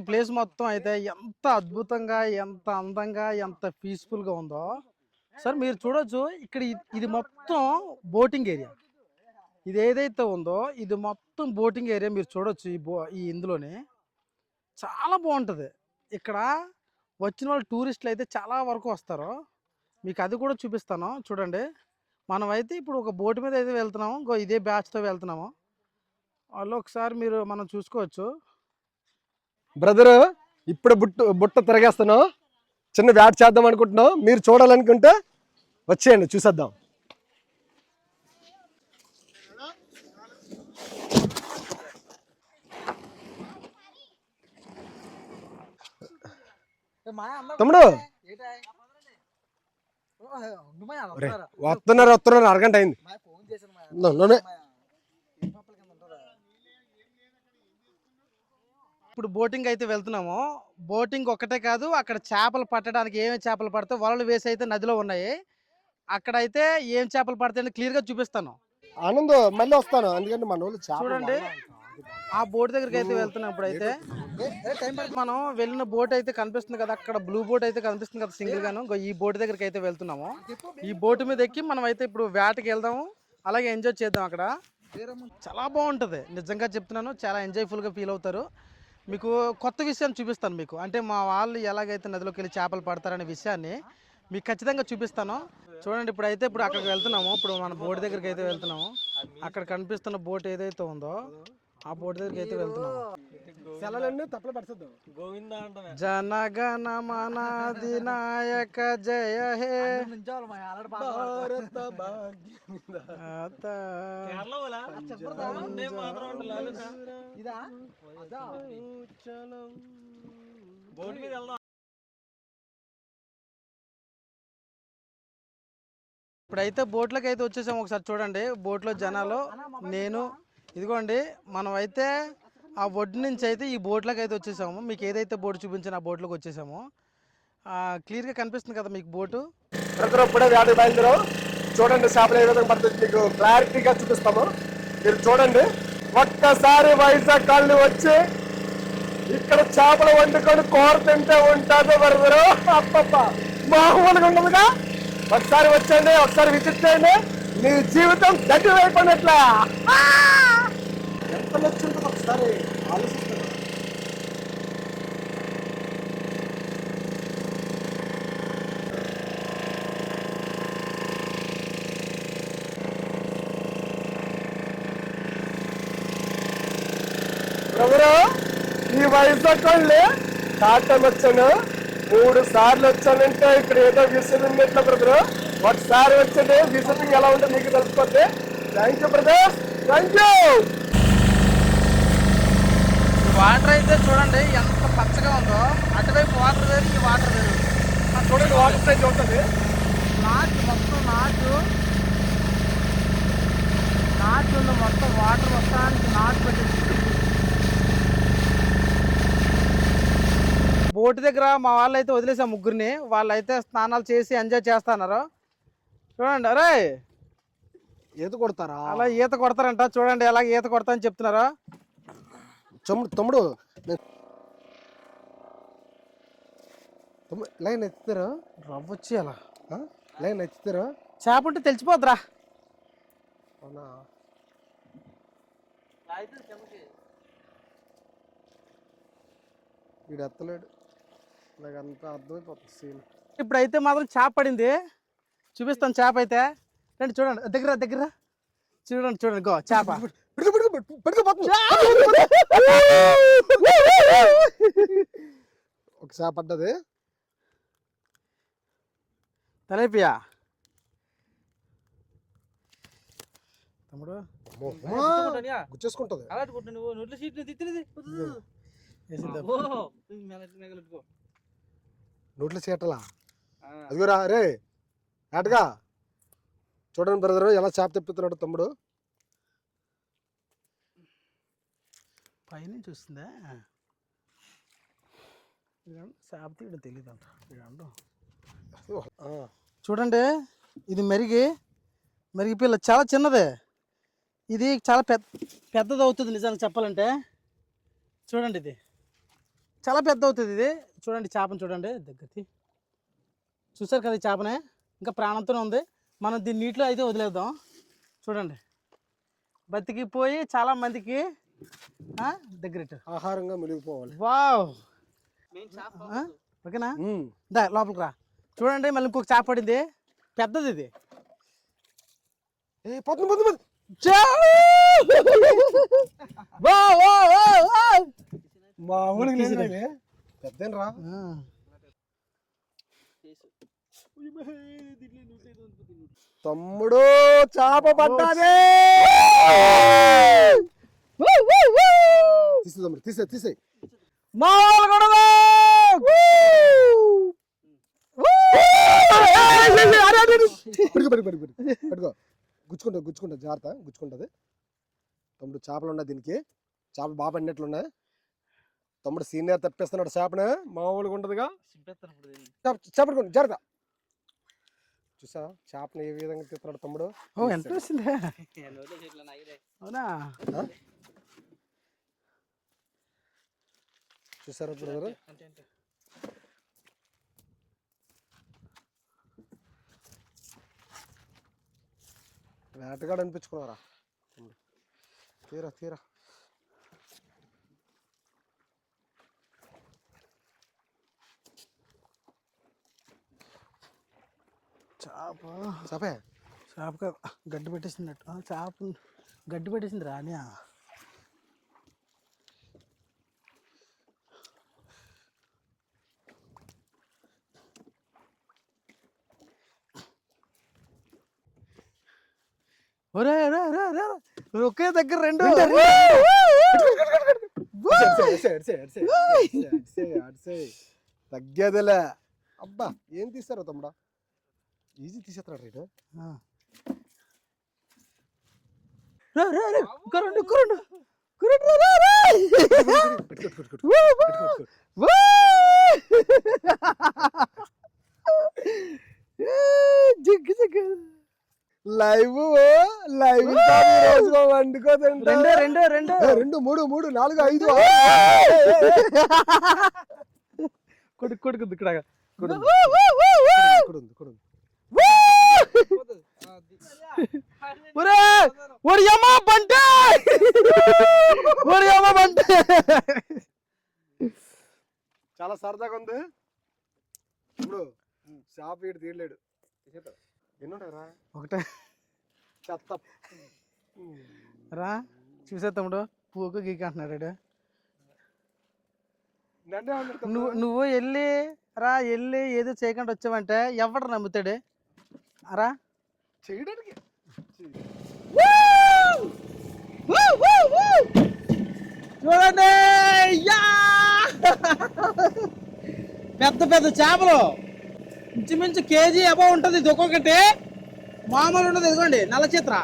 ఈ ప్లేస్ మొత్తం అయితే ఎంత అద్భుతంగా, ఎంత అందంగా, ఎంత పీస్ఫుల్గా ఉందో సార్ మీరు చూడొచ్చు. ఇక్కడ ఇది మొత్తం బోటింగ్ ఏరియా. ఇది ఏదైతే ఉందో ఇది మొత్తం బోటింగ్ ఏరియా. మీరు చూడొచ్చు ఈ ఇందులోనే చాలా బాగుంటుంది. ఇక్కడ వచ్చిన వాళ్ళు టూరిస్టులు అయితే చాలా వరకు వస్తారు. మీకు అది కూడా చూపిస్తాను చూడండి. మనమైతే ఇప్పుడు ఒక బోటు మీద అయితే వెళ్తున్నాము. ఇంకో ఇదే బ్యాచ్తో వెళ్తున్నాము. వాళ్ళు ఒకసారి మనం చూసుకోవచ్చు. బ్రదరు ఇప్పుడు బుట్ట తిరగేస్తాను. చిన్న వ్యాట్ చేద్దాం అనుకుంటున్నాం. మీరు చూడాలనుకుంటే వచ్చేయండి, చూసేద్దాం. తమ్ముడు వస్తున్నారు, అరగంట అయింది. ఇప్పుడు బోటింగ్ అయితే వెళ్తున్నాము. బోటింగ్ ఒక్కటే కాదు, అక్కడ చేపలు పట్టడానికి ఏమేమి చేపలు పడతాయి, వలలు వేసి అయితే నదిలో ఉన్నాయి. అక్కడైతే ఏం చేపలు పడతాయని క్లియర్గా చూపిస్తాను. ఆనంద్ మళ్ళీ వస్తాను, ఎందుకంటే మన వాళ్ళు చూడండి. ఆ బోట్ దగ్గరికి అయితే వెళ్తున్నాం. ఇప్పుడైతే మనం వెళ్ళిన బోట్ అయితే కనిపిస్తుంది కదా, అక్కడ బ్లూ బోట్ అయితే కనిపిస్తుంది కదా సింగిల్ గాను. ఈ బోట్ దగ్గరికి అయితే వెళ్తున్నాము. ఈ బోట్ మీద ఎక్కి మనం అయితే ఇప్పుడు వేటకి వెళ్దాము, అలాగే ఎంజాయ్ చేద్దాం. అక్కడ చాలా బాగుంటుంది, నిజంగా చెప్తున్నాను. చాలా ఎంజాయ్ఫుల్గా ఫీల్ అవుతారు. మీకు కొత్త విషయాన్ని చూపిస్తాను మీకు. అంటే మా వాళ్ళు ఎలాగైతే నదిలోకి వెళ్ళి చేపలు పడతారనే విషయాన్ని మీకు ఖచ్చితంగా చూపిస్తాను. చూడండి. ఇప్పుడు అక్కడికి వెళ్తున్నాము. ఇప్పుడు మన బోట్ దగ్గరికి అయితే వెళ్తున్నాము. అక్కడ కనిపిస్తున్న బోట్ ఏదైతే ఉందో ఆ బోట్ దగ్గరికి అయితే వెళ్తున్నాము. జనగణ మన అధినాయక జయ హే ఇప్పుడైతే బోట్లోకి అయితే వచ్చేసాము. ఒకసారి చూడండి. బోట్లో జనాలు, నేను, ఇదిగోండి. మనం అయితే ఆ ఒడ్డు నుంచి అయితే ఈ బోట్లోకి అయితే వచ్చేసాము. మీకు ఏదైతే బోట్ చూపించిన ఆ బోట్లోకి వచ్చేసాము. క్లియర్గా కనిపిస్తుంది కదా మీకు బోటు. ఇప్పుడే వేటకు బయలుదేరాం. చూడండి చేపలు ఏ విధంగా పడుతుంది మీకు క్లారిటీగా చూపిస్తాము. మీరు చూడండి. ఒక్కసారి వైజాగ్ కాళ్ళు వచ్చి ఇక్కడ చేపలు వండుకొని కోరుతుంటే ఉంటుంది బ్రదరు. అప్పప్ప మామూలుగా ఉండదుగా. ఒకసారి వచ్చండి, ఒకసారి విజిట్ చేయండి, మీ జీవితం గట్టి అయిపోయినట్లా. ఎంత నచ్చుంటుంది ఒకసారి ఆలోచిస్తాను. బ్రదరు ఈ వైజాగ్ వాళ్ళే కాటం వచ్చాను, 3 సార్లు వచ్చానంటే ఇక్కడ ఏదో విజిట్ ఉన్నట్లు బ్రదరు. ఒకసారి వచ్చండి, విజిటింగ్ ఎలా ఉంటుందో మీకు తెలిసిపోతే. Thank you brother, thank you. Water అయితే చూడండి ఎంత పచ్చగా ఉందో. అటువైపు వాటర్ వేరు, ఈ వాటర్ వేరు. చూడండి వాటర్ సైజ్ ఉంటుంది. మొత్తం నాటు ఉంది. మొత్తం వాటర్ మొత్తానికి నాటు పెట్టేసి బోటు దగ్గర మా వాళ్ళు అయితే వదిలేసాం ముగ్గురిని. వాళ్ళు అయితే స్నానాలు చేసి ఎంజాయ్ చేస్తున్నారు. చూడండి. అరే ఈత కొడతారా? అలా ఈత కొడతారంట. చూడండి ఎలాగ ఈత కొడతా అని చెప్తున్నారా. తమ్ముడు లైన్ ఎత్తుతారా? రవ్వొచ్చి అలా లైన్ ఎత్తుతారా? చేప ఉంటే తెలిసిపోద్దురా. అవునా? వీడు ఎత్తలేడు, నాకు అంతా అర్థమైపోతుంది సీన్. ఇప్పుడైతే మాత్రం చేప పడింది, చూపిస్తాను. చేప అయితే రండి చూడండి. దగ్గర చూడండి గో చేప. ఒక చేప పడ్డది. తలేపియా తమ్ముడు గుచ్చేసుకుంటది. నోట్లో చేటలా అదిగోరా. రే ఏటగా చూడండి బ్రదరు ఎలా చేప తెప్పుతున్నాడు తమ్ముడు. పైన చూస్తుందా చేప తీయడం తెలియదంట. చూడండి. ఇది మెరిగి పిల్ల చాలా చిన్నదే. ఇది చాలా పెద్దది అవుతుంది నిజానికి చెప్పాలంటే. చూడండి. ఇది చాలా పెద్ద అవుతుంది ఇది. చూడండి చేపను చూడండి దగ్గరికి. చూసారు కదా ఈ చేపనే, ఇంకా ప్రాణంతోనే ఉంది. మనం దీన్ని నీటిలో అయితే వదిలేద్దాం. చూడండి బతికిపోయి చాలా మందికి దగ్గర ఆహారంగా మిగిలిపోవాలి. వావ్, ఓకేనా? దా లోపలికి రా. చూడండి మళ్ళీ ఇంకొక చేప పడింది, పెద్దది ఇది. పెద్దరా తమ్ముడు, చేప పడ్డానే. తీసే తీసే పట్టుకో. గుచ్చుకుంటా జాగ్రత్త, గుచ్చుకుంటది. తమ్ముడు చేపలు ఉన్నాయి దీనికి, చేపలు బాగా పడినట్లున్నాయి. తమ్ముడు సీనియర్ తప్పిస్తున్నాడు చేపనే, మామూలుగా ఉంటదిగా. చేపట్టుకోండి జాగ్రత్త. చూసా చేపను ఏ విధంగా తీస్తున్నాడు తమ్ముడు. ఎంత వచ్చిందే, అవునా? చూసారా బ్రదర్? వేటగాడు అనిపించుకున్నారా? తీరా తీరా. చేప గడ్డి పెట్టేసిందట. చేప గడ్డి పెట్టేసింది రాని. ఒకే దగ్గర రెండు. తగ్గేదిలే. అబ్బా ఏం తీస్తారో తమ్ముడా, ఈజీ తీసేస్తున్నాడు రేటు. లైవ్ వండుకోదండి. 2 3 3 4 5 కొడుకు ఇక్కడ చాలా సరదాగా ఉంది. ఇప్పుడు షాప్ వీడు తీయలేడు. ఎన్నుంటారా? ఒకటే చెత్త రా. చూసే తమ్ముడు పూకు గీక అంటున్నాడు. నువ్వు వెళ్ళి రా, వెళ్ళి ఏదో చేయకుండా వచ్చావంటే ఎవడు నమ్ముతాడు రా చేయడానికి. చూడండి పెద్ద పెద్ద చేపలు, ఇంచుమించు కేజీ అబౌవ్ ఉంటుంది. ఇది ఒక్కొక్కటి మామూలు ఉండదు. ఇదిగోండి నల్ల చిత్ర,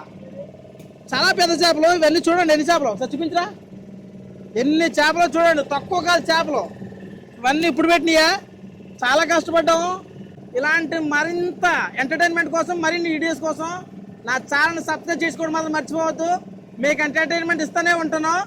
చాలా పెద్ద చేపలు ఇవన్నీ. చూడండి ఎన్ని చేపలు, చూపించరా ఎన్ని చేపలు చూడండి. తక్కువ కాదు చేపలు ఇవన్నీ, ఇప్పుడు పెట్టినాయా. చాలా కష్టపడ్డాము. ఇలాంటి మరింత ఎంటర్టైన్మెంట్ కోసం, మరిన్ని వీడియోస్ కోసం నా ఛానల్ సబ్స్క్రైబ్ చేసుకోవడం మాత్రం మర్చిపోవద్దు. మీకు ఎంటర్టైన్మెంట్ ఇస్తూనే ఉంటున్నాం.